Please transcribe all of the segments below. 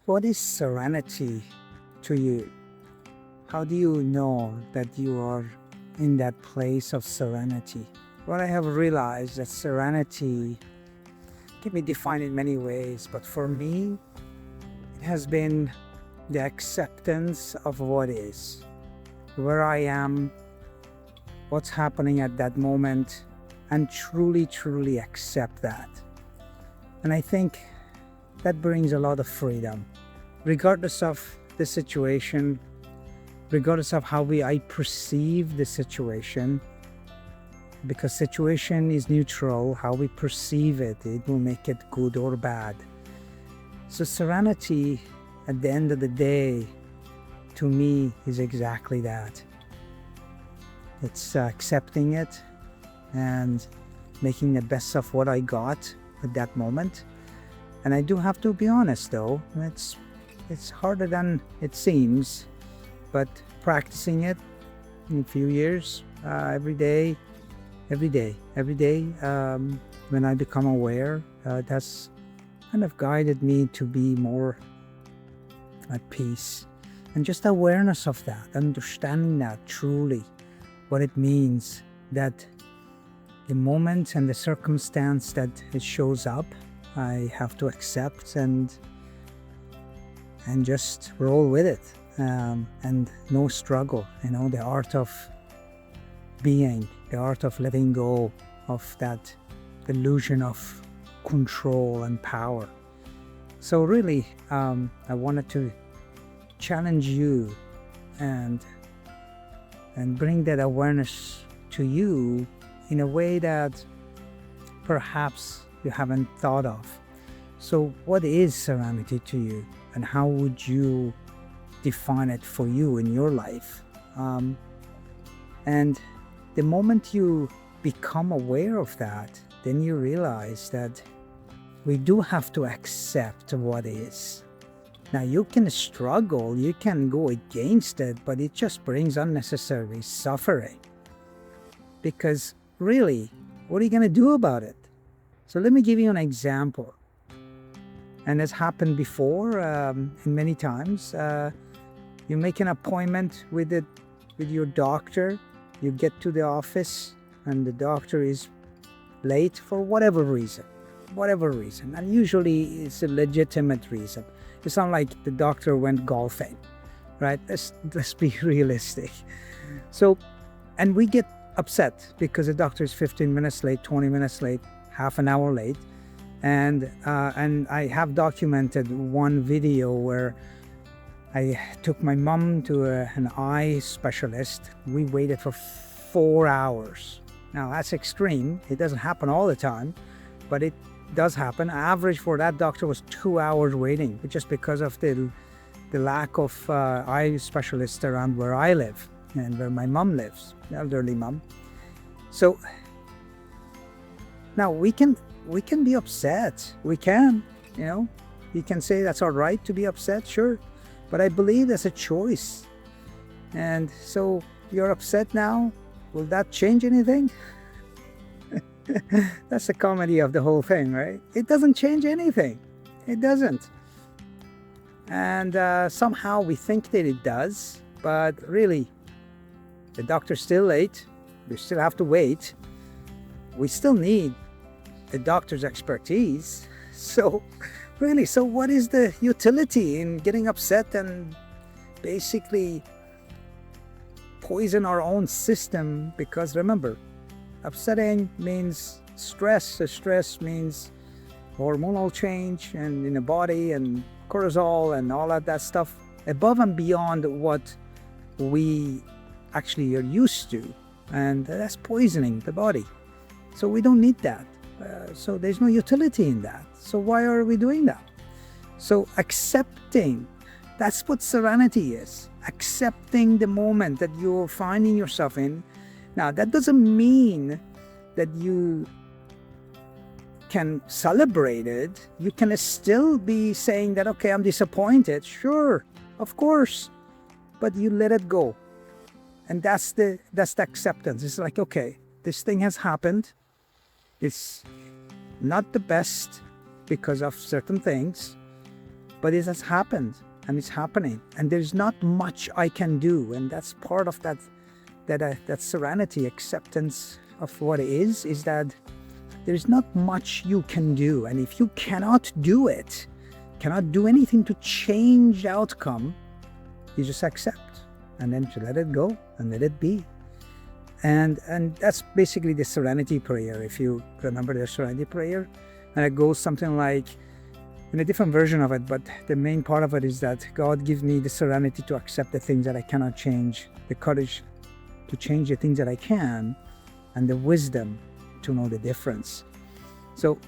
What is serenity to you? How do you know that you are in that place of serenity? What I have realized that serenity can be defined in many ways, but for me, it has been the acceptance of what is, where I am, what's happening at that moment, and truly accept that. And I think that brings a lot of freedom, regardless of the situation, regardless of how I perceive the situation, because situation is neutral. How we perceive it, it will make it good or bad. So serenity, at the end of the day, to me, is exactly that. It's accepting it and making the best of what I got at that moment. And I do have to be honest, though, it's harder than it seems, but practicing it in a few years, every day, when I become aware, that's kind of guided me to be more at peace. And just awareness of that, understanding that truly, what it means, that the moment and the circumstance that it shows up, I have to accept and just roll with it, and no struggle. The art of being, the art of letting go of that illusion of control and power. So really, I wanted to challenge you and bring that awareness to you in a way that perhaps you haven't thought of. So what is serenity to you, and how would you define it for you in your life? And the moment you become aware of that, then you realize that we do have to accept what is. Now, you can struggle, you can go against it, but it just brings unnecessary suffering. Because really, what are you going to do about it? So let me give you an example. And it's happened before, many times. You make an appointment with your doctor. You get to the office, and the doctor is late for whatever reason. And usually it's a legitimate reason. It's not like the doctor went golfing, right? Let's be realistic. So, and we get upset because the doctor is 15 minutes late, 20 minutes late, half an hour late. And I have documented one video where I took my mom to an eye specialist. We waited for 4 hours. Now, that's extreme. It doesn't happen all the time, but it does happen. Average for that doctor was 2 hours waiting, just because of the lack of eye specialists around where I live and where my mom lives, elderly mom. So now we can be upset. We can, you can say that's all right to be upset, sure. But I believe that's a choice. And so you're upset now. Will that change anything? That's the comedy of the whole thing, right? It doesn't change anything. It doesn't. And somehow we think that it does, but really, the doctor's still late. We still have to wait. We still need the doctor's expertise. So really, so what is the utility in getting upset and basically poison our own system? Because remember, upsetting means stress. So stress means hormonal change and in the body, and cortisol and all of that stuff above and beyond what we actually are used to. And that's poisoning the body. So we don't need that. So there's no utility in that. So why are we doing that? So accepting, that's what serenity is. Accepting the moment that you're finding yourself in. Now, that doesn't mean that you can celebrate it. You can still be saying that, okay, I'm disappointed. Sure, of course. But you let it go. And that's the acceptance. It's like, okay, this thing has happened. It's not the best because of certain things, but it has happened and it's happening, and there's not much I can do. And that's part of that serenity, acceptance of what it is that there's not much you can do. And if you cannot do it, cannot do anything to change the outcome, you just accept and then to let it go and let it be. And that's basically the Serenity Prayer, if you remember the Serenity Prayer. And it goes something like, in a different version of it, but the main part of it is that God give me the serenity to accept the things that I cannot change, the courage to change the things that I can, and the wisdom to know the difference. So,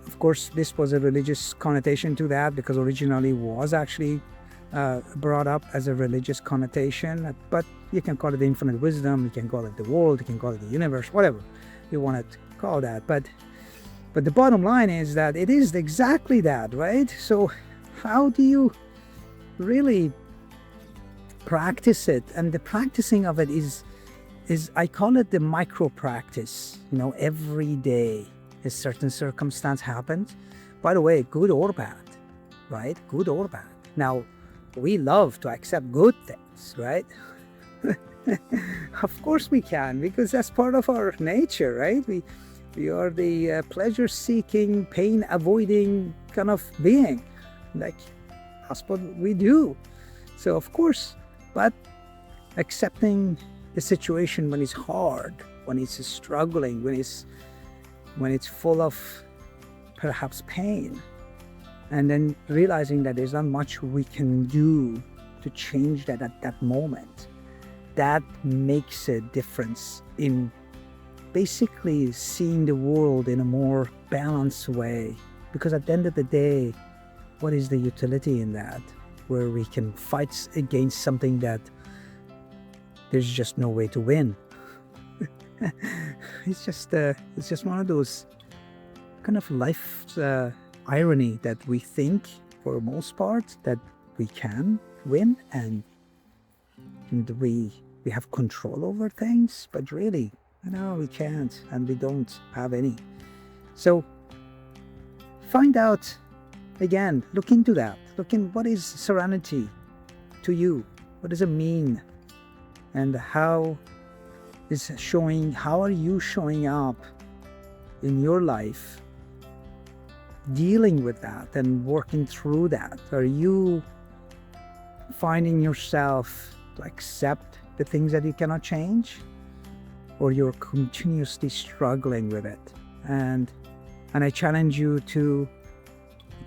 of course, this was a religious connotation to that, because originally was actually brought up as a religious connotation, but you can call it the infinite wisdom, you can call it the world, you can call it the universe, whatever you want to call that. But the bottom line is that it is exactly that, right? So how do you really practice it? And the practicing of it is I call it the micro practice. Every day a certain circumstance happens, by the way, good or bad, right? Good or bad. Now, we love to accept good things, right? Of course we can, because that's part of our nature, right? We are the pleasure-seeking, pain-avoiding kind of being. Like, that's what we do. So, of course, but accepting the situation when it's hard, when it's struggling, when it's full of perhaps pain, and then realizing that there's not much we can do to change that at that moment, that makes a difference in basically seeing the world in a more balanced way. Because at the end of the day, what is the utility in that, where we can fight against something that there's just no way to win? It's just one of those kind of life's irony that we think, for the most part, that we can win and we have control over things, but really, we can't, and we don't have any. So find out, again, look into that. Look in, what is serenity to you? What does it mean? And how are you showing up in your life, dealing with that and working through that? Are you finding yourself to accept the things that you cannot change, or you're continuously struggling with it? And I challenge you to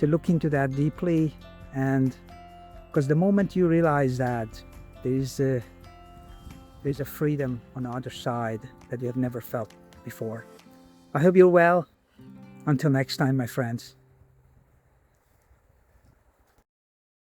look into that deeply, and because the moment you realize that, there's a freedom on the other side that you have never felt before. I hope you're well. Until next time, my friends.